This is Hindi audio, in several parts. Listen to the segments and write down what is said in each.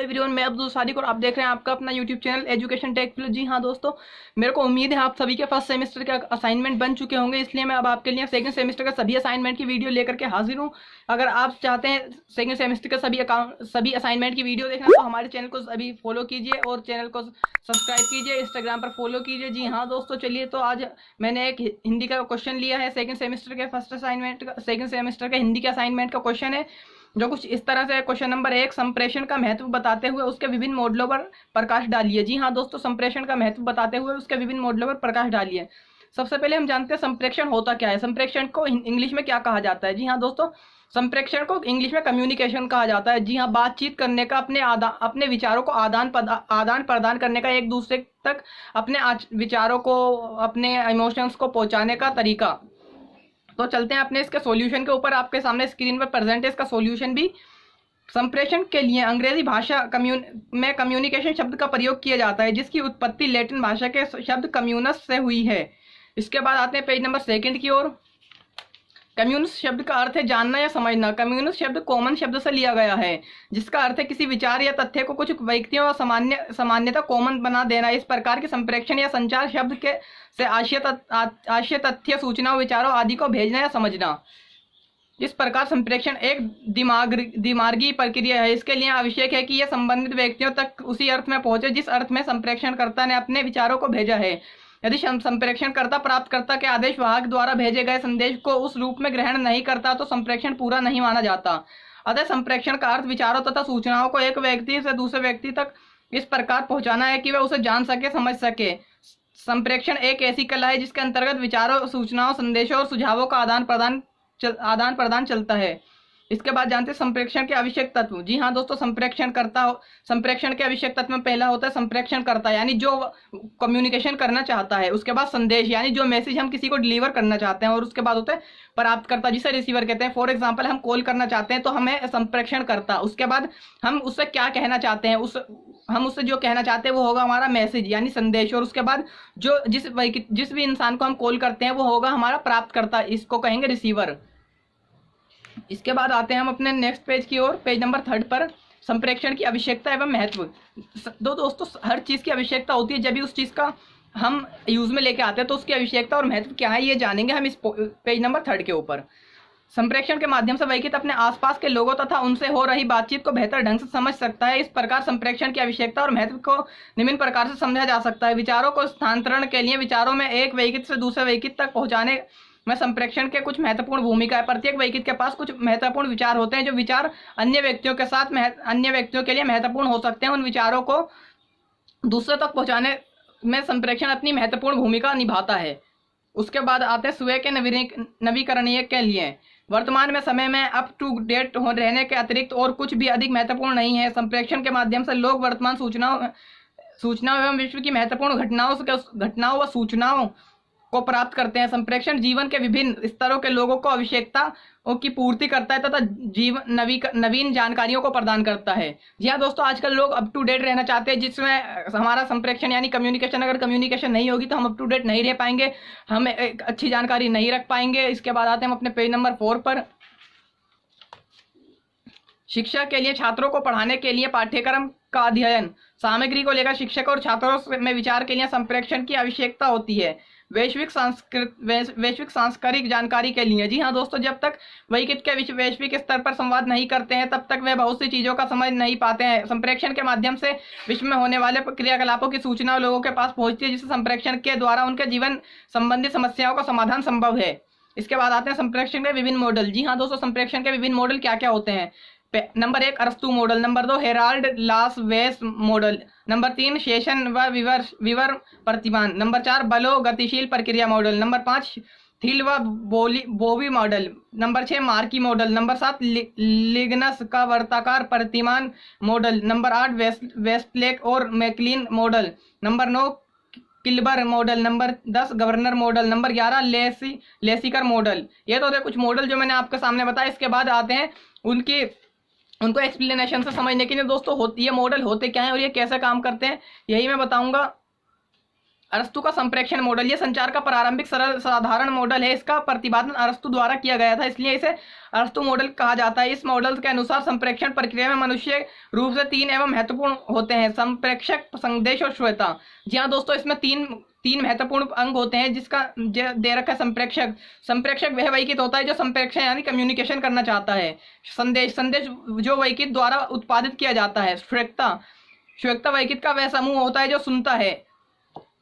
एवरीवन, मैं अब्दुल सादिक और आप देख रहे हैं आपका अपना YouTube channel education tech plus. जी हाँ दोस्तों, मेरे को उम्मीद है आप सभी के फर्स्ट सेमेस्टर के असाइनमेंट बन चुके होंगे, इसलिए मैं अब आपके लिए सेकंड सेमेस्टर का सभी असाइनमेंट की वीडियो लेकर के हाजिर हूँ। अगर आप चाहते हैं सेकंड सेमेस्टर का सभी असाइनमेंट की वीडियो देखना तो हमारे चैनल को अभी फॉलो कीजिए और चैनल को सब्सक्राइब कीजिए, इंस्टाग्राम पर फॉलो कीजिए। जी हाँ दोस्तों, चलिए तो आज मैंने एक हिंदी का क्वेश्चन लिया है सेकंड सेमेस्टर के फर्स्ट असाइनमेंट का। सेकंड सेमेस्टर के हिंदी के असाइनमेंट का क्वेश्चन है जो कुछ इस तरह से। क्वेश्चन नंबर 1, संप्रेषण का महत्व बताते हुए उसके विभिन्न मॉडलों पर प्रकाश डालिए। जी हाँ दोस्तों, संप्रेषण का महत्व बताते हुए उसके विभिन्न मॉडलों पर प्रकाश डालिए। सबसे पहले हम जानते हैं संप्रेषण होता क्या है। संप्रेषण को इंग्लिश में क्या कहा जाता है? जी हाँ दोस्तों, संप्रेषण को इंग्लिश में कम्युनिकेशन कहा जाता है। जी हाँ, बातचीत करने का, अपने विचारों को आदान प्रदान करने का, एक दूसरे तक अपने विचारों को, अपने इमोशंस को पहुंचाने का तरीका। तो चलते हैं अपने इसके सॉल्यूशन के ऊपर। आपके सामने स्क्रीन पर प्रेजेंट है इसका सॉल्यूशन भी। संप्रेषण के लिए अंग्रेजी भाषा में कम्युनिकेशन शब्द का प्रयोग किया जाता है, जिसकी उत्पत्ति लैटिन भाषा के शब्द कम्युनस से हुई है। इसके बाद आते हैं पेज नंबर 2 की ओर। कम्युनस शब्द का अर्थ है जानना या समझना। कम्युनस शब्द कॉमन शब्द से लिया गया है, जिसका अर्थ है किसी विचार या तथ्य को कुछ व्यक्तियों और सामान्यता कॉमन बना देना। इस प्रकार के संप्रेषण या संचार शब्द के से आशय तथ्य, सूचनाओं, विचारों आदि को भेजना या समझना। इस प्रकार संप्रेषण एक दिमागी प्रक्रिया है। इसके लिए आवश्यक है कि यह संबंधित व्यक्तियों तक उसी अर्थ में पहुंचे जिस अर्थ में संप्रेषणकर्ता ने अपने विचारों को भेजा है। यदि संप्रेषणकर्ता प्राप्तकर्ता के आदेश वाहक द्वारा भेजे गए संदेश को उस रूप में ग्रहण नहीं करता तो संप्रेषण पूरा नहीं माना जाता। अतः संप्रेषण का अर्थ विचारों तथा सूचनाओं को एक व्यक्ति से दूसरे व्यक्ति तक इस प्रकार पहुंचाना है कि वह उसे जान सके, समझ सके। संप्रेषण एक ऐसी कला है जिसके अंतर्गत विचारों, सूचनाओं, संदेशों और सुझावों का आदान प्रदान चलता है। इसके बाद जानते हैं संप्रेषण के आवश्यक तत्व। जी हाँ दोस्तों, संप्रेषण के आवश्यक तत्व में पहला होता है संप्रेषणकर्ता, यानी जो कम्युनिकेशन करना चाहता है। उसके बाद संदेश, यानी जो मैसेज हम किसी को डिलीवर करना चाहते हैं। और उसके बाद होता है प्राप्तकर्ता, जिसे रिसीवर कहते हैं। फॉर एग्जाम्पल, हम कॉल करना चाहते हैं तो हमें संप्रेषणकर्ता। उसके बाद हम उससे क्या कहना चाहते हैं, हम उससे जो कहना चाहते हैं वो होगा हमारा मैसेज यानी संदेश। और उसके बाद जिस भी इंसान को हम कॉल करते हैं वो होगा हमारा प्राप्तकर्ता, इसको कहेंगे रिसीवर। इसके बाद आते हैं हम अपने नेक्स्ट पेज की ओर, पेज नंबर 3 पर। संप्रेषण की आवश्यकता एवं महत्व। दोस्तों, हर चीज़ की आवश्यकता होती है, जब भी उस चीज़ का हम यूज में लेके आते हैं तो उसकी आवश्यकता और महत्व क्या है ये जानेंगे हम इस पेज नंबर 3 के ऊपर। संप्रेषण के माध्यम से व्यक्ति अपने आसपास के लोगों तथा उनसे हो रही बातचीत को बेहतर ढंग से समझ सकता है। इस प्रकार संप्रेषण की आवश्यकता और महत्व को निम्न प्रकार से समझा जा सकता है। विचारों को स्थानांतरण के लिए विचारों में एक व्यक्ति से दूसरे व्यक्ति तक पहुंचाने में संप्रेषण के कुछ महत्वपूर्ण भूमिका है। प्रत्येक व्यक्ति के पास कुछ महत्वपूर्ण विचार होते हैं, जो विचार अन्य व्यक्तियों के लिए महत्वपूर्ण हो सकते हैं। उन विचारों को दूसरे तक पहुंचाने में संप्रेषण अपनी महत्वपूर्ण भूमिका निभाता है। उसके बाद आते हैं स्वयं के नवीकरणीय के लिए। वर्तमान में समय में अप टू डेट रहने के अतिरिक्त और कुछ भी अधिक महत्वपूर्ण नहीं है। संप्रेषण के माध्यम से लोग वर्तमान सूचनाओं एवं विश्व की महत्वपूर्ण घटनाओं व सूचनाओं को प्राप्त करते हैं। संप्रेषण जीवन के विभिन्न स्तरों के लोगों को आवश्यकताओं की पूर्ति करता है तथा नवीन जानकारियों को प्रदान करता है। जी हाँ दोस्तों, आजकल लोग अप टू डेट रहना चाहते हैं, जिसमें हमारा संप्रेषण यानी कम्युनिकेशन, अगर कम्युनिकेशन नहीं होगी तो हम अप टू डेट नहीं रह पाएंगे, हम एक अच्छी जानकारी नहीं रख पाएंगे। इसके बाद आते हैं हम अपने पेज नंबर 4 पर। शिक्षा के लिए छात्रों को पढ़ाने के लिए पाठ्यक्रम का अध्ययन सामग्री को लेकर शिक्षक और छात्रों में विचार के लिए संप्रेषण की आवश्यकता होती है। वैश्विक सांस्कृतिक जानकारी के लिए। जी हाँ दोस्तों, जब तक वैश्विक स्तर पर संवाद नहीं करते हैं तब तक वे बहुत सी चीज़ों का समझ नहीं पाते हैं। संप्रेषण के माध्यम से विश्व में होने वाले क्रियाकलापों की सूचना लोगों के पास पहुंचती है, जिससे संप्रेषण के द्वारा उनके जीवन संबंधी समस्याओं का समाधान संभव है। इसके बाद आते हैं संप्रेषण के विभिन्न मॉडल। जी हाँ दोस्तों, संप्रेषण के विभिन्न मॉडल क्या क्या होते हैं? नंबर 1 अरस्तु मॉडल, नंबर 2 हेराल्ड लास वेस मॉडल, नंबर 3 शेषन व विवर प्रतिमान, नंबर 4 बलो गतिशील प्रक्रिया मॉडल, नंबर 5 थिल व Bovee model, number 6 Markey model, number 7 लिग्नस का वर्ताकार प्रतिमान मॉडल, नंबर 8 वेस्टलेक और मैकलिन मॉडल, नंबर 9 किल्बर model, number 10 Gerbner model, number 11 Lesikar model. ये तो थे कुछ मॉडल जो मैंने आपके सामने बताया। इसके बाद आते हैं उनको एक्सप्लेनेशन से समझने के लिए। दोस्तों, ये मॉडल होते क्या हैं और ये कैसे काम करते हैं, यही मैं बताऊंगा। अरस्तु का संप्रेक्षण मॉडल, ये संचार का प्रारंभिक सरल साधारण मॉडल है। इसका प्रतिपादन अरस्तु द्वारा किया गया था, इसलिए इसे अरस्तु मॉडल कहा जाता है। इस मॉडल के अनुसार संप्रेक्षण प्रक्रिया में मनुष्य रूप से 3 एवं महत्वपूर्ण होते हैं: संप्रेक्षक, संदेश और श्रोता। जी हाँ दोस्तों, इसमें तीन महत्वपूर्ण अंग होते हैं, जिसका दे रखा है संप्रेक्षक। संप्रेक्षक वह वैकित होता है जो संप्रेक्षण यानी कम्युनिकेशन करना चाहता है। संदेश जो वैकित द्वारा उत्पादित किया जाता है। श्वेता वैकित का वह समूह होता है जो सुनता है।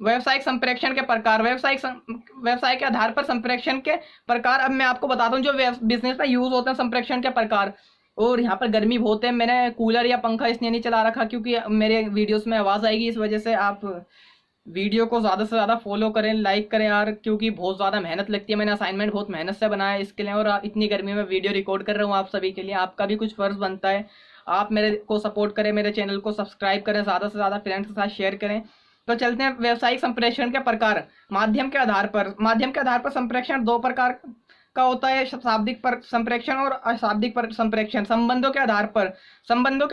व्यवसायिक संप्रेक्षण के प्रकार, व्यवसाय के आधार पर संप्रेक्षण के प्रकार। अब मैं आपको बताता हूँ जो बिजनेस में यूज होते हैं संप्रेक्षण के प्रकार। और यहाँ पर गर्मी बहुत है, मैंने कूलर या पंखा इसलिए नहीं चला रखा क्योंकि मेरे वीडियोस में आवाज़ आएगी, इस वजह से आप वीडियो को ज़्यादा से ज़्यादा फॉलो करें, लाइक करें यार, क्योंकि बहुत ज़्यादा मेहनत लगती है। मैंने असाइनमेंट बहुत मेहनत से बनाया है इसके लिए, और इतनी गर्मी में वीडियो रिकॉर्ड कर रहा हूँ आप सभी के लिए। आपका भी कुछ फर्ज बनता है, आप मेरे को सपोर्ट करें, मेरे चैनल को सब्सक्राइब करें, ज़्यादा से ज़्यादा फ्रेंड्स के साथ शेयर करें। तो चलते हैं व्यावसायिक संप्रेषण के प्रकार। माध्यम के आधार पर संप्रेषण 2 प्रकार का होता है: शाब्दिक संप्रेक्षण और अशाब्दिक संप्रेक्षण। संबंधों के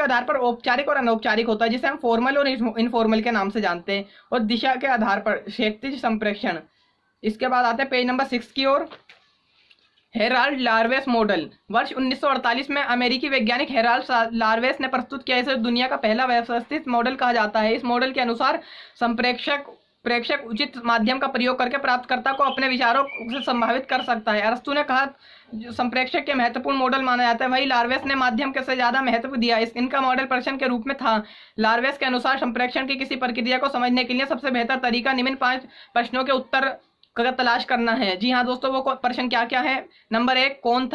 आधार पर औपचारिक और अनौपचारिक होता है, जिसे हम फॉर्मल और इनफॉर्मल के नाम से जानते हैं। और दिशा के आधार पर क्षैतिज संप्रेक्षण। इसके बाद आते हैं पेज नंबर 6 की ओर। Herald लार्वेस model. वर्ष 1948 में अमेरिकी वैज्ञानिक हेराल्ड लार्वेस ने प्रस्तुत किया। इसे दुनिया का पहला व्यवस्थित मॉडल कहा जाता है। इस मॉडल के अनुसार प्रेक्षक उचित माध्यम का प्रयोग करके प्राप्तकर्ता को अपने विचारों से संभावित कर सकता है। अरस्तु ने कहा जो संप्रेक्षक के महत्वपूर्ण मॉडल माना जाता है, वही लार्वेस ने माध्यम के से ज्यादा महत्व दिया। इनका मॉडल प्रश्न के रूप में था। लार्वेस के अनुसार संप्रेक्षण की किसी प्रक्रिया को समझने के लिए सबसे बेहतर तरीका निम्न 5 प्रश्नों के उत्तर का तलाश करना है। जी हाँ दोस्तों, वो प्रश्न क्या क्या है? नंबर 1, कौन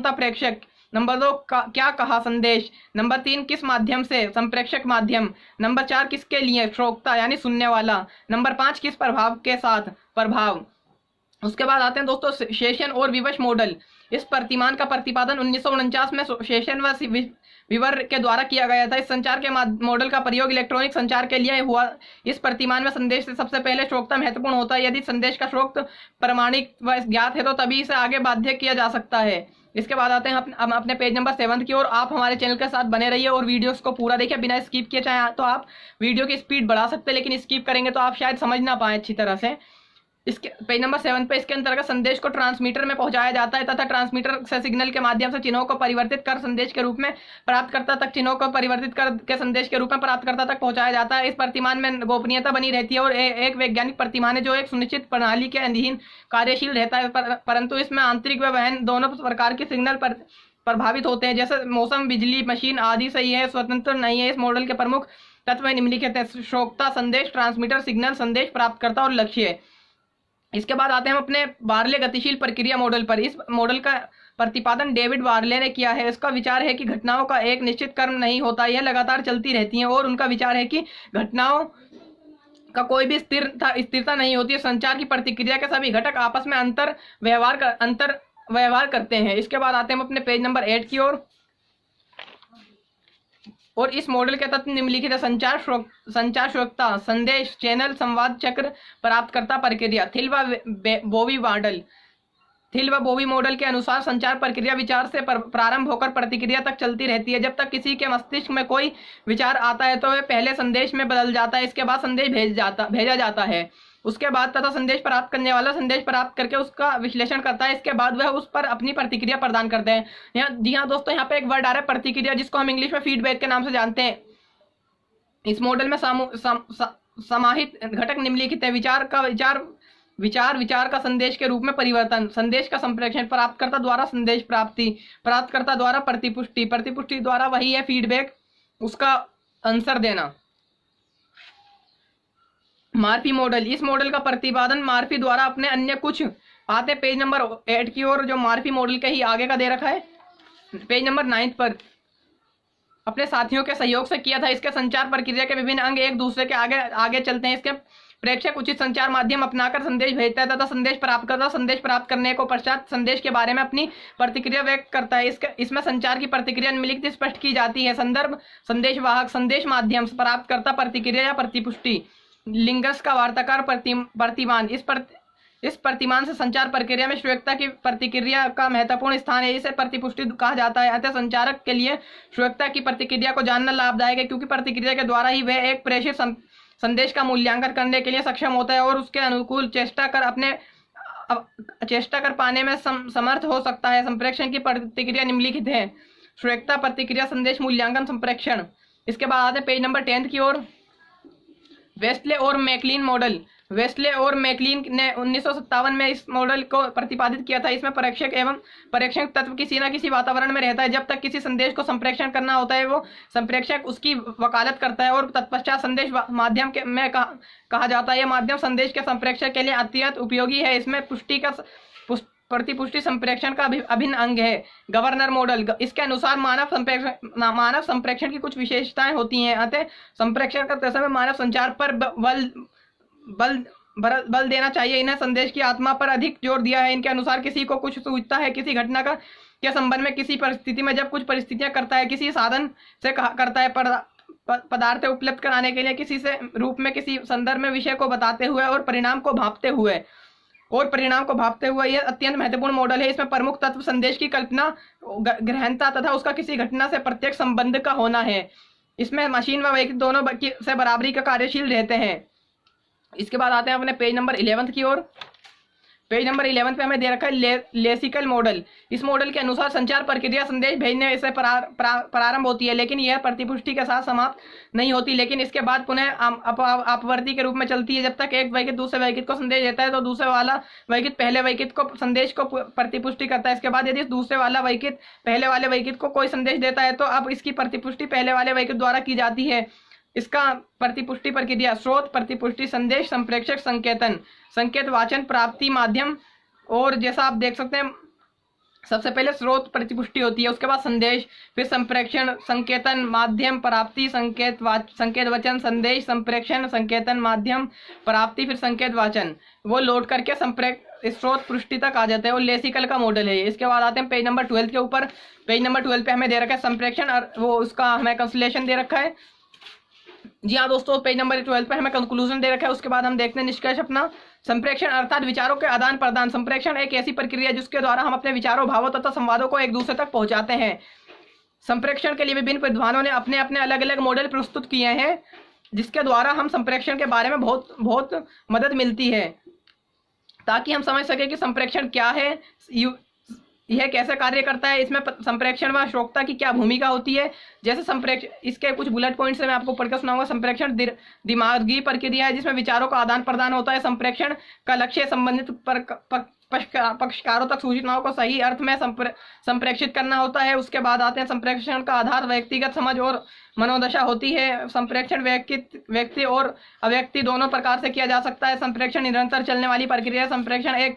था प्रेक्षक? नंबर 2, क्या कहा संदेश? नंबर 3, किस माध्यम से? संप्रेक्षक माध्यम। नंबर 4, किसके लिए? श्रोता यानी सुनने वाला। नंबर 5, किस प्रभाव के साथ? प्रभाव। उसके बाद आते हैं दोस्तों शेषन और विवश मॉडल। इस प्रतिमान का प्रतिपादन 1949 में शेषन व विवर के द्वारा किया गया था। इस संचार के मॉडल का प्रयोग इलेक्ट्रॉनिक संचार के लिए हुआ। इस प्रतिमान में संदेश से सबसे पहले श्रोता महत्वपूर्ण होता है। यदि संदेश का स्रोत प्रमाणिक व ज्ञात है तो तभी इसे आगे बाध्य किया जा सकता है। इसके बाद आते हैं अपने पेज नंबर 7 की ओर। आप हमारे चैनल के साथ बने रहिए और वीडियोस को पूरा देखिए बिना स्किप किए। चाहे तो आप वीडियो की स्पीड बढ़ा सकते हैं, लेकिन स्किप करेंगे तो आप शायद समझ ना पाए अच्छी तरह से। इसके पेज नंबर 7 पे इसके अंतर्गत संदेश को ट्रांसमीटर में पहुंचाया जाता है तथा ट्रांसमीटर से सिग्नल के माध्यम से चिन्हों को परिवर्तित कर संदेश के रूप में प्राप्तकर्ता तक चिन्हों को परिवर्तित करके संदेश के रूप में प्राप्तकर्ता तक पहुंचाया जाता है। इस प्रतिमान में गोपनीयता बनी रहती है और एक वैज्ञानिक प्रतिमान है जो एक सुनिश्चित प्रणाली के अधीन कार्यशील रहता है, परंतु इसमें आंतरिक व वहन दोनों प्रकार के सिग्नल पर प्रभावित होते हैं, जैसे मौसम, बिजली, मशीन आदि सही है, स्वतंत्र नहीं है। इस मॉडल के प्रमुख तत्व निम्नलिखित हैं: श्रोता, संदेश, ट्रांसमीटर, सिग्नल, संदेश प्राप्तकर्ता और लक्ष्य। इसके बाद आते हैं हम अपने बार्ले गतिशील प्रक्रिया मॉडल पर। इस मॉडल का प्रतिपादन डेविड बार्ले ने किया है। इसका विचार है कि घटनाओं का एक निश्चित क्रम नहीं होता, यह लगातार चलती रहती हैं, और उनका विचार है कि घटनाओं का कोई भी स्थिरता नहीं होती है। संचार की प्रतिक्रिया के सभी घटक आपस में अंतर व्यवहार करते हैं। इसके बाद आते हैं हम अपने पेज नंबर 8 की ओर। और इस मॉडल के तत्व निम्नलिखित है: संचार श्रोता, संदेश, चैनल, संवाद चक्र, प्राप्तकर्ता प्रक्रिया। थिल व बोवी मॉडल के अनुसार संचार प्रक्रिया विचार से प्रारंभ होकर प्रतिक्रिया तक चलती रहती है। जब तक किसी के मस्तिष्क में कोई विचार आता है तो वह पहले संदेश में बदल जाता है, इसके बाद संदेश भेजा जाता है। उसके बाद तथा संदेश प्राप्त करने वाला संदेश प्राप्त करके उसका विश्लेषण करता है, इसके बाद वह उस पर अपनी प्रतिक्रिया प्रदान करते हैं। जी हाँ दोस्तों, यहाँ पे एक वर्ड आ रहा है प्रतिक्रिया, जिसको हम इंग्लिश में फीडबैक के नाम से जानते हैं। इस मॉडल में समाहित घटक निम्नलिखित है: विचार का संदेश के रूप में परिवर्तन, संदेश का संप्रेषण, प्राप्तकर्ता द्वारा संदेश प्राप्ति, प्राप्तकर्ता द्वारा प्रतिपुष्टि द्वारा वही है फीडबैक, उसका आंसर देना। Murphy model. इस मॉडल का प्रतिपादन मार्फी द्वारा अपने अन्य कुछ आते पेज नंबर 8 की ओर, जो मार्फी मॉडल के ही आगे का दे रखा है पेज नंबर 9 पर, अपने साथियों के सहयोग से किया था। इसके संचार प्रक्रिया के विभिन्न अंग एक दूसरे के आगे चलते हैं। इसके प्रेक्षक उचित संचार माध्यम अपनाकर संदेश भेजता है तथा संदेश प्राप्त करने को पश्चात संदेश के बारे में अपनी प्रतिक्रिया व्यक्त करता है। इसमें संचार की प्रतिक्रिया निम्नलिखित स्पष्ट की जाती है: संदर्भ, संदेशवाहक, संदेश माध्यम, प्राप्तकर्ता प्रतिक्रिया या प्रतिपुष्टि। लिंगस का वार्ताकार प्रतिमान। इस प्रतिमान से संचार प्रक्रिया में श्रोता की प्रतिक्रिया का महत्वपूर्ण स्थान है, इसे प्रतिपुष्टि कहा जाता है। अतः संचारक के लिए श्रोता की प्रतिक्रिया को जानना लाभदायक है, क्योंकि प्रतिक्रिया के द्वारा ही वह एक प्रेषित संदेश का मूल्यांकन करने के लिए सक्षम होता है और उसके अनुकूल चेष्टा कर पाने में समर्थ हो सकता है। संप्रेषण की प्रतिक्रिया निम्नलिखित है। श्रेष्ठता प्रतिक्रिया संदेश मूल्यांकन संप्रेषण। इसके बाद आते हैं पेज नंबर 10 की ओर। वेस्टले और मैकलीन मॉडल। वेस्टले और मैकलीन ने 1957 में इस मॉडल को प्रतिपादित किया था। इसमें प्रेषक एवं प्रेषक तत्व किसी न किसी वातावरण में रहता है। जब तक किसी संदेश को संप्रेषण करना होता है वो संप्रेषक उसकी वकालत करता है और तत्पश्चात संदेश माध्यम के में कहा जाता है। यह माध्यम संदेश के संप्रेषण के लिए अत्यंत उपयोगी है। इसमें प्रतिपुष्टि संप्रेषण का अभिन्न अंग है। Governor model. इसके अनुसार मानव संप्रेषण की कुछ विशेषताएं होती हैं। अतः संप्रेषण करते समय मानव संचार पर बल देना चाहिए। इन्हें संदेश की आत्मा पर अधिक जोर दिया है। इनके अनुसार किसी को कुछ सूझता है किसी घटना का के संबंध में, किसी परिस्थिति में, जब कुछ परिस्थितियां करता है, किसी साधन से करता है, पदार्थ उपलब्ध कराने के लिए, किसी से रूप में, किसी संदर्भ में, विषय को बताते हुए और परिणाम को भांपते हुए यह अत्यंत महत्वपूर्ण मॉडल है। इसमें प्रमुख तत्व संदेश की कल्पना, गहनता तथा उसका किसी घटना से प्रत्यक्ष संबंध का होना है। इसमें मशीन व व्यक्ति दोनों से बराबरी का कार्यशील रहते हैं। इसके बाद आते हैं अपने पेज नंबर 11 की ओर। पेज नंबर 11 पे हमें दे रखा है लेसिकल मॉडल। इस मॉडल के अनुसार संचार प्रक्रिया संदेश भेजने से प्रारंभ होती है, लेकिन यह प्रतिपुष्टि के साथ समाप्त नहीं होती, लेकिन इसके बाद पुनः अपवर्ती के रूप में चलती है। जब तक एक वैकित दूसरे वैकित को संदेश देता है तो दूसरे वाला वैकित पहले वैकित को संदेश को प्रतिपुष्टि करता है। इसके बाद यदि दूसरे वाला वैकित पहले वाले वैकित को कोई संदेश देता है तो अब इसकी प्रतिपुष्टि पहले वाले वैकित द्वारा की जाती है। इसका प्रतिपुष्टि प्रक्रिया: स्रोत, प्रतिपुष्टि, संदेश, संप्रेषक, संकेतन, संकेत, वाचन, प्राप्ति, माध्यम। और जैसा आप देख सकते हैं सबसे पहले स्रोत प्रतिपुष्टि होती है, उसके बाद संदेश, फिर संप्रेषण, संकेतन, माध्यम, प्राप्ति, संकेत वचन, संदेश, संप्रेषण, संकेतन, माध्यम, प्राप्ति, फिर संकेत वाचन। वो लोड करके स्रोत पृष्ठि तक आ जाते हैं। वो लेसिकल का मॉडल है। इसके बाद आते हैं पेज नंबर 12 के ऊपर। पेज नंबर 12 पे हमें दे रखा है संप्रेषण और वो उसका हमें कंसलेशन दे रखा है। जी हाँ दोस्तों, पेज नंबर 12 पे हमें कंक्लूजन दे रखा है। उसके बाद हम देखते हैं निष्कर्ष अपना। संप्रेषण अर्थात विचारों के आदान प्रदान। संप्रेषण एक ऐसी प्रक्रिया है जिसके द्वारा हम अपने विचारों, भावों तथा संवादों को एक दूसरे तक पहुंचाते हैं। संप्रेषण के लिए विभिन्न विद्वानों ने अपने अपने अलग अलग मॉडल प्रस्तुत किए हैं, जिसके द्वारा हम संप्रेषण के बारे में बहुत मदद मिलती है, ताकि हम समझ सके कि संप्रेषण क्या है, यह कैसे कार्य करता है, इसमें संप्रेषण व श्रोता की क्या भूमिका होती है। जैसे संप्रेषण, इसके कुछ बुलेट पॉइंट्स मैं आपको पढ़कर सुनाऊंगा। संप्रेषण दिमागी प्रक्रिया है जिसमें विचारों का आदान प्रदान होता है। संप्रेषण का लक्ष्य संबंधित पक्षकारों तक सूचनाओं को सही अर्थ में संप्रेषित करना होता है। उसके बाद आते हैं संप्रेषण का आधार व्यक्तिगत समझ और मनोदशा होती है। संप्रेषण व्यक्ति और अव्यक्ति दोनों प्रकार से किया जा सकता है। संप्रेषण निरंतर चलने वाली प्रक्रिया। संप्रेषण एक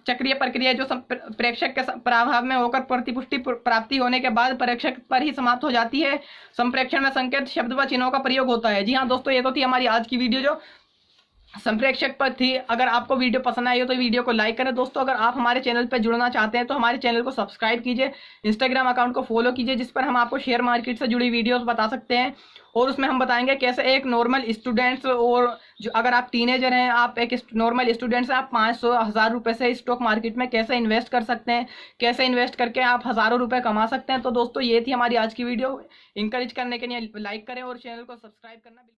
चक्रीय प्रक्रिया जो प्रेषक के प्रभाव में होकर प्रतिपुष्टि प्राप्ति होने के बाद प्रेषक पर ही समाप्त हो जाती है। संप्रेषण में संकेत, शब्द व चिन्हों का प्रयोग होता है। जी हाँ दोस्तों, ये तो थी हमारी आज की वीडियो जो संप्रेषक पर थी। अगर आपको वीडियो पसंद आई हो तो वीडियो को लाइक करें। दोस्तों अगर आप हमारे चैनल पर जुड़ना चाहते हैं तो हमारे चैनल को सब्सक्राइब कीजिए, इंस्टाग्राम अकाउंट को फॉलो कीजिए, जिस पर हम आपको शेयर मार्केट से जुड़ी वीडियोस बता सकते हैं। और उसमें हम बताएंगे कैसे एक नॉर्मल स्टूडेंट्स, और जो अगर आप टीनेजर हैं, आप एक नॉर्मल स्टूडेंट्स हैं, आप 500-1000 रुपये से स्टॉक मार्केट में कैसे इन्वेस्ट कर सकते हैं, कैसे इन्वेस्ट करके आप हज़ारों रुपये कमा सकते हैं। तो दोस्तों ये थी हमारी आज की वीडियो। इंकरेज करने के लिए लाइक करें और चैनल को सब्सक्राइब करना।